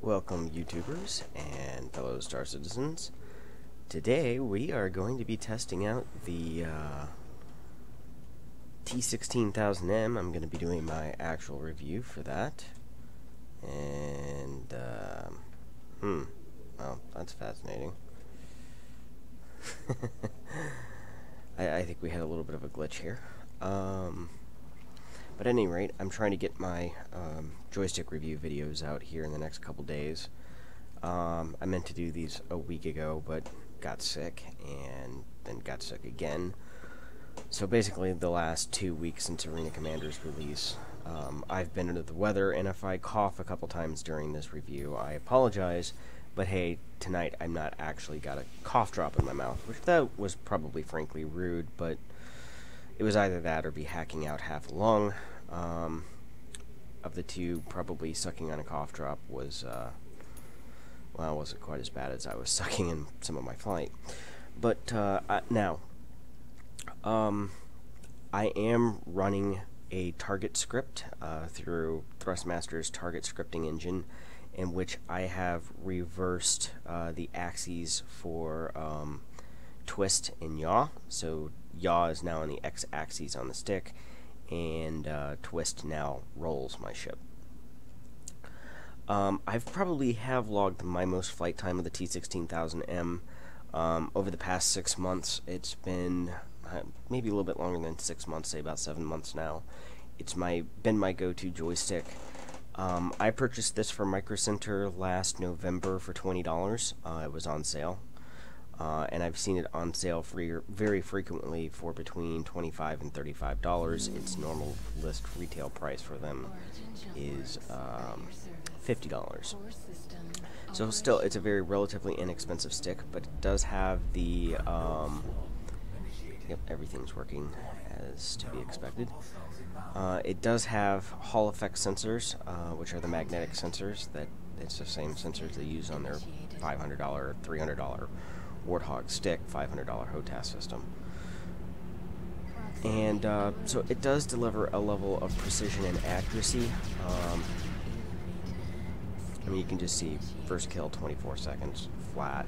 Welcome, YouTubers and fellow Star Citizens. Today we are going to be testing out the T16000m. I'm going to be doing my actual review for that. And, well, that's fascinating. I think we had a little bit of a glitch here. But at any rate, I'm trying to get my joystick review videos out here in the next couple days. I meant to do these a week ago, but got sick, and then got sick again. So basically, the last 2 weeks since Arena Commander's release, I've been under the weather, and if I cough a couple times during this review, I apologize. But hey, tonight I'm not actually got a cough drop in my mouth, which that was probably frankly rude, but it was either that or be hacking out half a lung. Of the two, probably sucking on a cough drop was, well, it wasn't quite as bad as I was sucking in some of my flight. But now, I am running a target script through Thrustmaster's target scripting engine, in which I have reversed the axes for twist and yaw. So yaw is now on the x-axis on the stick, and twist now rolls my ship. I've probably have logged my most flight time of the T16000m over the past 6 months. It's been maybe a little bit longer than 6 months, say about 7 months now. It's been my go-to joystick. I purchased this from Micro Center last November for $20. It was on sale. And I've seen it on sale very frequently for between $25 and $35. Its normal list retail price for them is $50. So still, it's a very relatively inexpensive stick, but it does have the, yep, everything's working as to be expected. It does have Hall effect sensors, which are the magnetic sensors. That it's the same sensors they use on their $500, $300 Warthog stick, $500 HOTAS system. And so it does deliver a level of precision and accuracy. I mean, you can just see first kill 24 seconds flat,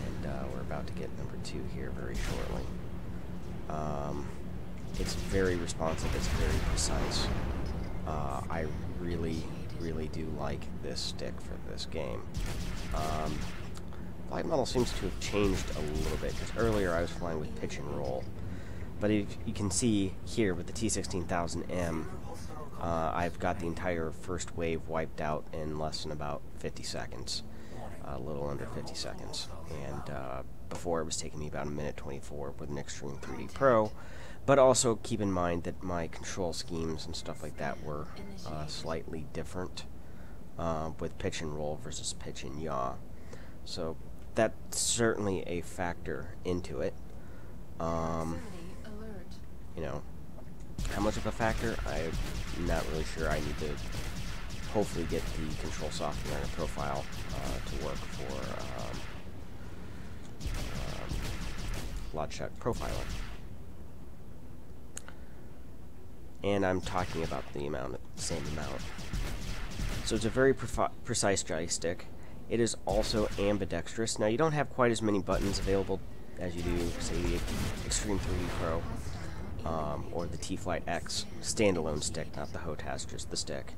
and we're about to get number 2 here very shortly. It's very responsive, it's very precise. I really do like this stick for this game. Flight model seems to have changed a little bit, because earlier I was flying with pitch and roll. But if you can see here with the T16000m, I've got the entire first wave wiped out in less than about 50 seconds. A little under 50 seconds. And before it was taking me about 1:24 with an Extreme 3D Pro. But also keep in mind that my control schemes and stuff like that were slightly different with pitch and roll versus pitch and yaw. So that's certainly a factor into it. You know, how much of a factor? I'm not really sure. I need to hopefully get the control software and profile to work for Logitech Profiler. And I'm talking about the same amount. So it's a very precise joystick. It is also ambidextrous. Now, you don't have quite as many buttons available as you do, say, the Extreme 3D Pro or the T-Flight X standalone stick, not the HOTAS, just the stick,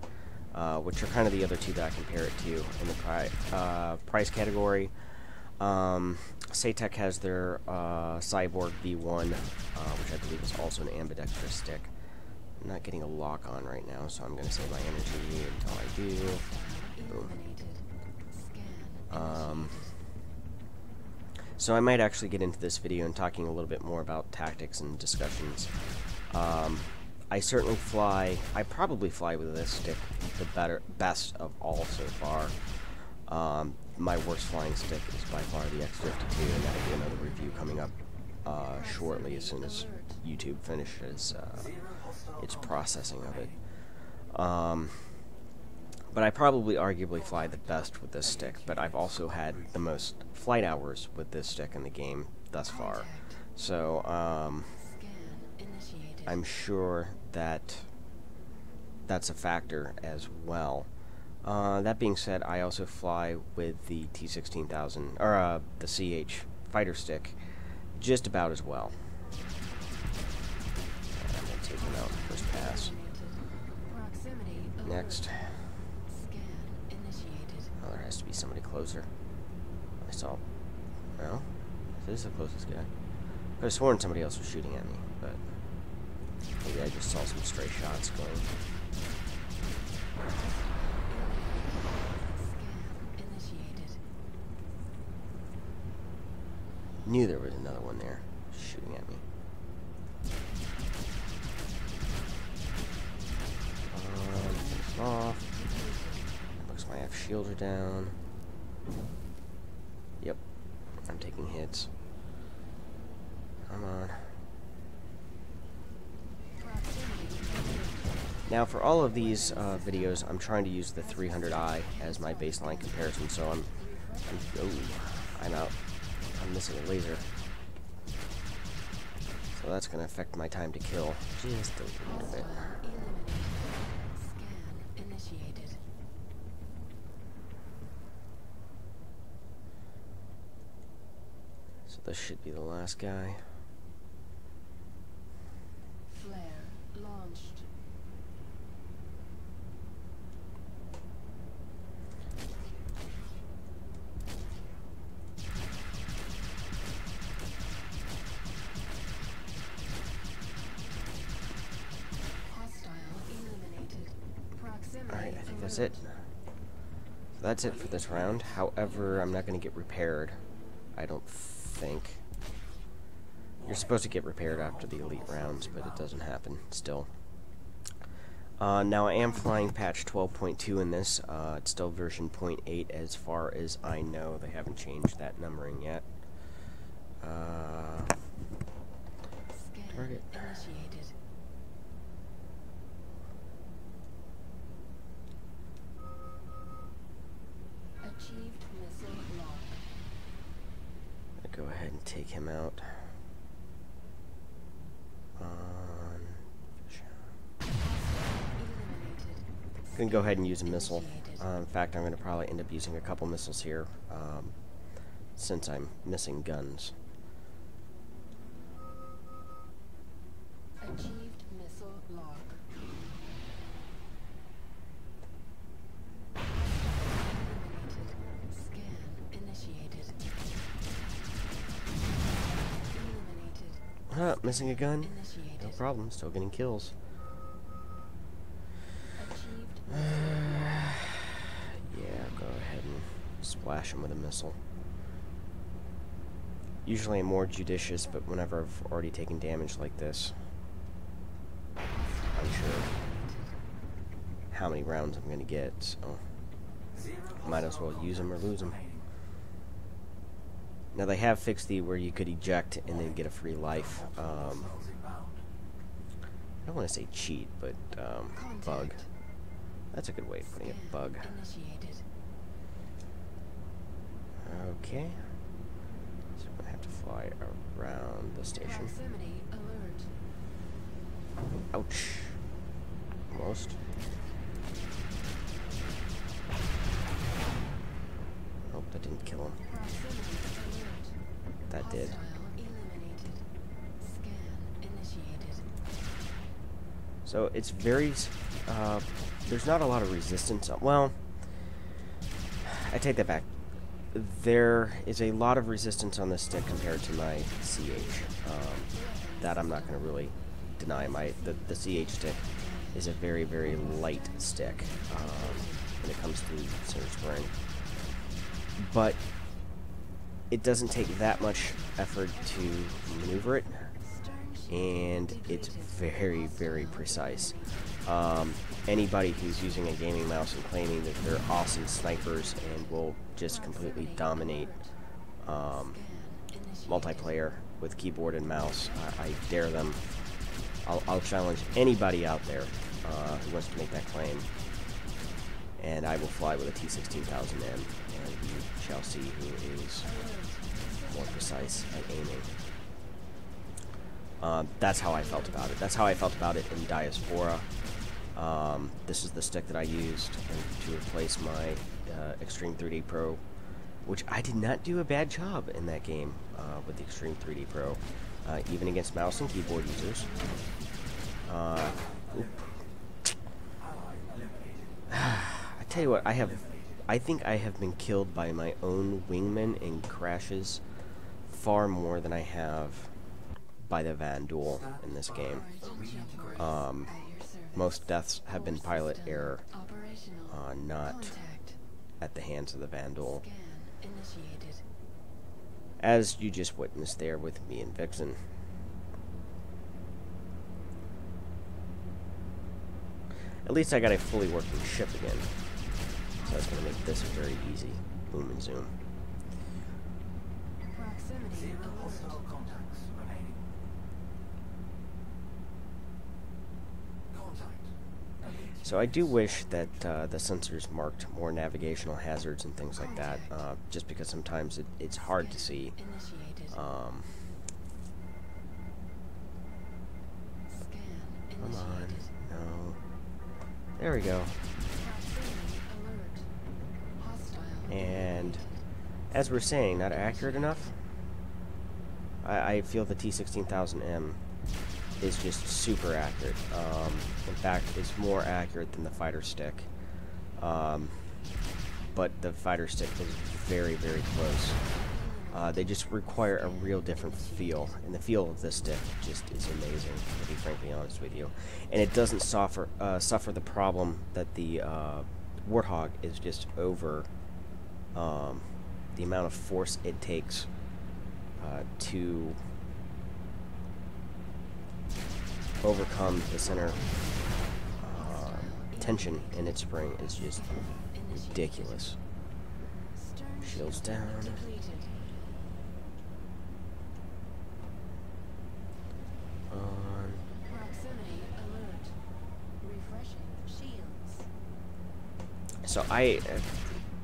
which are kind of the other two that I compare it to in the price category. Saytech has their Cyborg V1, which I believe is also an ambidextrous stick. I'm not getting a lock on right now, so I'm going to save my energy until I do. Boom. So I might actually get into this video and talking a little bit more about tactics and discussions. I certainly I probably fly with this stick the best of all so far. My worst flying stick is by far the X52, and that'll be another review coming up shortly as soon as YouTube finishes its processing of it. But I probably arguably fly the best with this stick, but I've also had the most flight hours with this stick in the game thus far. So, I'm sure that that's a factor as well. That being said, I also fly with the T16000, or the CH fighter stick, just about as well. I'm going to take him out first pass. Next. Oh, there has to be somebody closer. I saw... No? This is the closest guy. I could have sworn somebody else was shooting at me, but... maybe I just saw some stray shots going. Knew there was another one there shooting at me. Finish off. Looks like my F shields are down. Yep, I'm taking hits. Come on. Now, for all of these videos, I'm trying to use the 300i as my baseline comparison. So I'm out. I'm missing a laser. So that's going to affect my time to kill just a little bit. So this should be the last guy. Flare launched. Alright, I think that's it. So that's it for this round. However, I'm not going to get repaired. I don't think. You're supposed to get repaired after the elite rounds, but it doesn't happen still. Now I am flying patch 12.2 in this. It's still version 0.8 as far as I know. They haven't changed that numbering yet. Target. Achieved missile lock. Go ahead and take him out. I'm gonna go ahead and use a missile. In fact, I'm gonna probably end up using a couple missiles here, since I'm missing guns. Achieved missile lock. Missing a gun? No problem, still getting kills. Yeah, go ahead and splash him with a missile. Usually I'm more judicious, but whenever I've already taken damage like this, I'm sure how many rounds I'm going to get, so might as well use them or lose them. Now they have fixed the where you could eject and then get a free life. I don't want to say cheat, but bug. That's a good way of putting it, bug. Okay. So I'm going to have to fly around the station. Ouch. Almost. Oh, that didn't kill him. That did. So it's very, there's not a lot of resistance. Well, I take that back. There is a lot of resistance on this stick compared to my CH. That I'm not going to really deny. The CH stick is a very, very light stick when it comes to center spring. But it doesn't take that much effort to maneuver it, and it's very, very precise. Anybody who's using a gaming mouse and claiming that they're awesome snipers and will just completely dominate multiplayer with keyboard and mouse, I dare them. I'll challenge anybody out there who wants to make that claim, and I will fly with a T16000m, and you shall see who is more precise at aiming. That's how I felt about it. That's how I felt about it in Diaspora. This is the stick that I used to replace my Extreme 3D Pro, which I did not do a bad job in that game with the Extreme 3D Pro, even against mouse and keyboard users. I tell you what, I think I have been killed by my own wingman in crashes far more than I have by the Vandal in this game. Most deaths have been pilot error, not at the hands of the Vandal, as you just witnessed there with me and Vixen. At least I got a fully working ship again, so that's going to make this very easy. Boom and zoom. Proximity alert. So I do wish that the sensors marked more navigational hazards and things like that, just because sometimes it's hard to see. Come on, no. There we go. And as we're saying, not accurate enough. I feel the T16000m is just super accurate. In fact, it's more accurate than the fighter stick. But the fighter stick is very, very close. They just require a real different feel, and the feel of this stick just is amazing, to be frankly honest with you. And it doesn't suffer the problem that the Warthog is just over the amount of force it takes to overcome the center tension in its spring is just ridiculous. Shields down. On. Proximity alert. Refreshing shields. So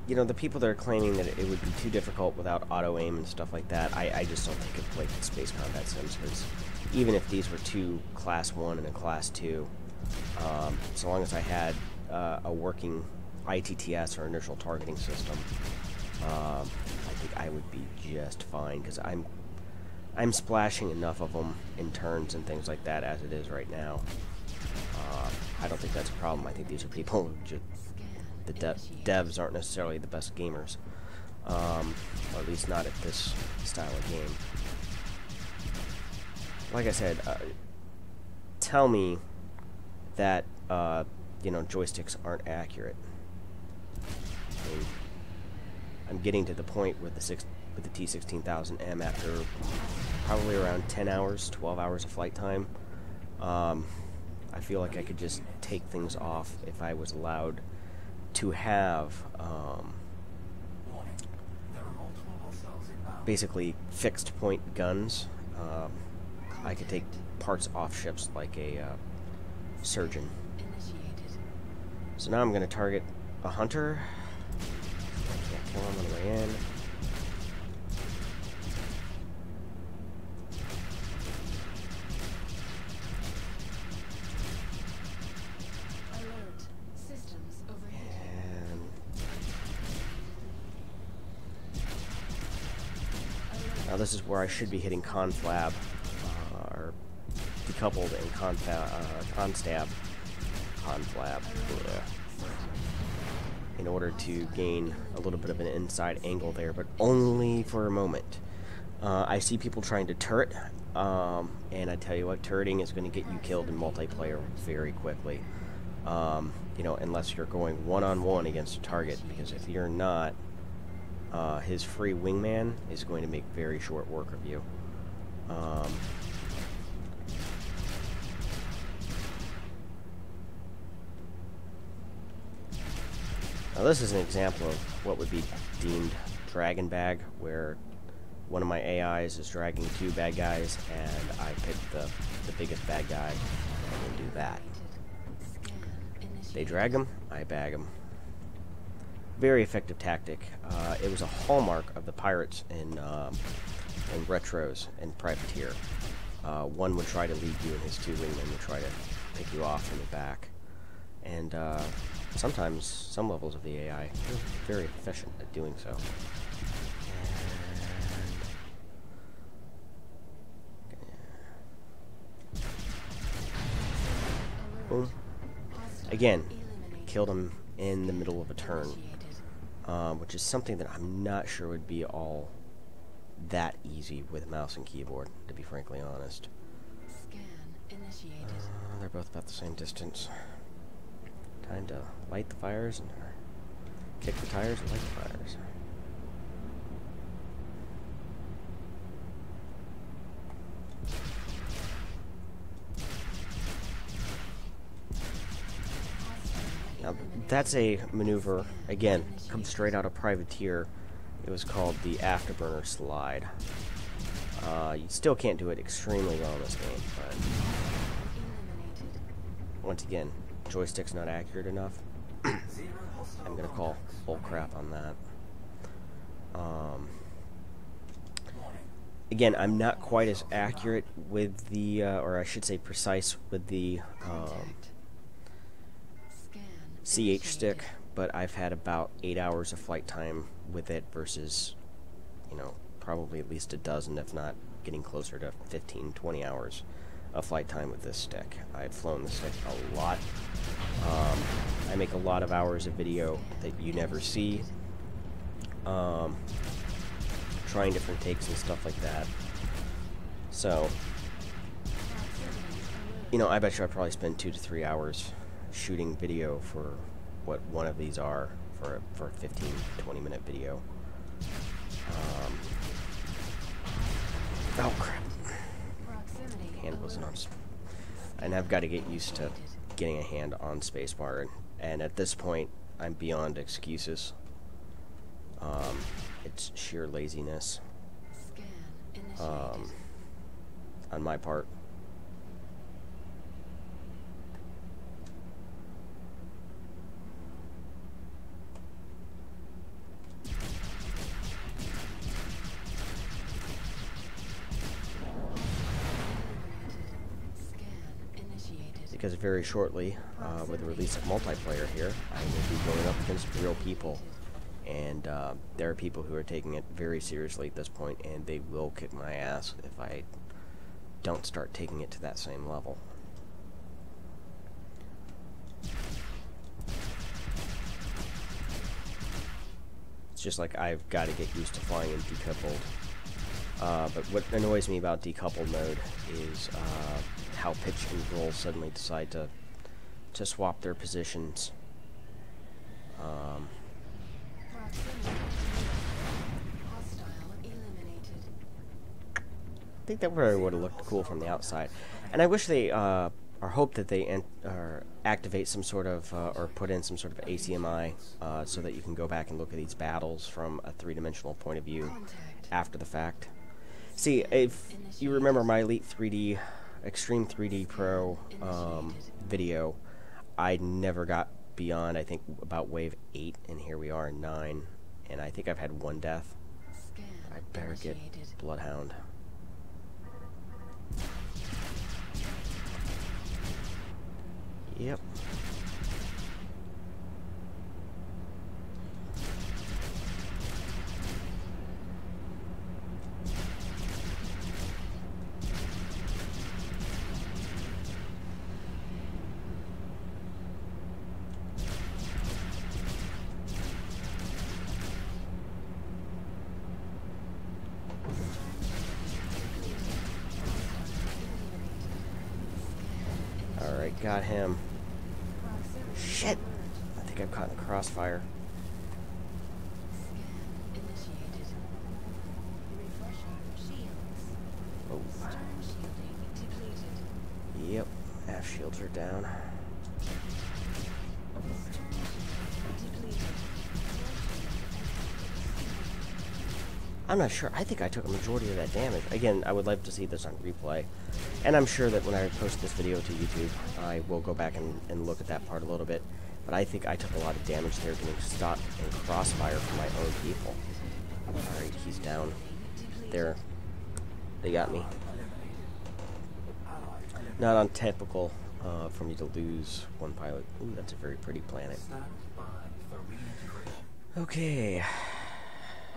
you know, the people that are claiming that it would be too difficult without auto aim and stuff like that, I just don't think it's like the Space Combat Sims, because even if these were two Class 1 and a Class 2, so long as I had a working ITTS or initial targeting system, I think I would be just fine, because I'm splashing enough of them in turns and things like that as it is right now. I don't think that's a problem. I think these are people who just... The devs aren't necessarily the best gamers, or at least not at this style of game. Like I said, tell me that you know, joysticks aren't accurate. I mean, I'm getting to the point with the T16000m after probably around 10 hours, 12 hours of flight time. I feel like I could just take things off if I was allowed to have basically fixed point guns. I could take parts off ships like a surgeon. So now I'm going to target a hunter. I can't kill him on the way in. Now this is where I should be hitting conflab, or decoupled and conflab, in order to gain a little bit of an inside angle there, but only for a moment. I see people trying to turret, and I tell you what, turreting is going to get you killed in multiplayer very quickly. You know, unless you're going one-on-one against a target, because if you're not, his free wingman is going to make very short work of you. Now this is an example of what would be deemed dragon bag, where one of my AIs is dragging two bad guys, and I pick the biggest bad guy and then do that. They drag him, I bag him. Very effective tactic. It was a hallmark of the pirates in retros and privateer. One would try to lead you, and his two wingmen would try to pick you off from the back. And sometimes some levels of the AI are very efficient at doing so. Boom. Again, killed him in the middle of a turn, which is something that I'm not sure would be all that easy with mouse and keyboard, to be frankly honest. They're both about the same distance. Time to light the fires and kick the tires and light the fires. Now, that's a maneuver, again, comes straight out of Privateer. It was called the Afterburner Slide. You still can't do it extremely well in this game, but once again, joystick's not accurate enough. I'm gonna call bull crap on that. Again, I'm not quite as accurate with the, or I should say precise with the CH stick, but I've had about 8 hours of flight time with it versus, you know, probably at least a dozen, if not getting closer to 15, 20 hours of flight time with this stick. I've flown the stick a lot. I make a lot of hours of video that you never see. Trying different takes and stuff like that. So, you know, I bet you I probably spend 2 to 3 hours shooting video for what one of these are for a 15, 20-minute video. Oh crap. Hand wasn't on. And I've got to get used to getting a hand on spacebar, and at this point, I'm beyond excuses. It's sheer laziness on my part. Because very shortly, with the release of multiplayer here, I will be going up against real people, and there are people who are taking it very seriously at this point, and they will kick my ass if I don't start taking it to that same level. It's just like I've got to get used to flying in decoupled. But what annoys me about decoupled mode is how pitch and roll suddenly decide to swap their positions. I think that really would have looked cool from the outside, and I wish they or hope that they activate some sort of or put in some sort of ACMI so that you can go back and look at these battles from a three-dimensional point of view after the fact. See, if you remember my Elite 3D, Extreme 3D Pro video, I never got beyond, I think, about wave 8, and here we are in 9, and I think I've had 1 death. I better get Bloodhound. Yep. Alright, got him. Shit! I think I'm caught in the crossfire. Oh. Yep, half shields are down. I'm not sure. I think I took a majority of that damage. Again, I would like to see this on replay. And I'm sure that when I post this video to YouTube, I will go back and look at that part a little bit. But I think I took a lot of damage there getting stopped in crossfire from my own people. Alright, he's down. There. They got me. Not on typical for me to lose one pilot. Ooh, that's a very pretty planet. Okay.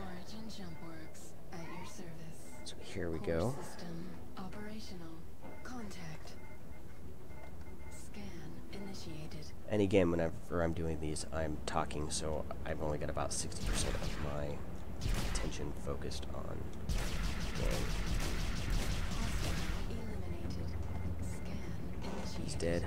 Origin jump works at your service. So here we go. Core system operational. Contact. Scan initiated. And again, whenever I'm doing these, I'm talking, so I've only got about 60% of my attention focused on game. Hostile eliminated. Scan initiated. He's dead.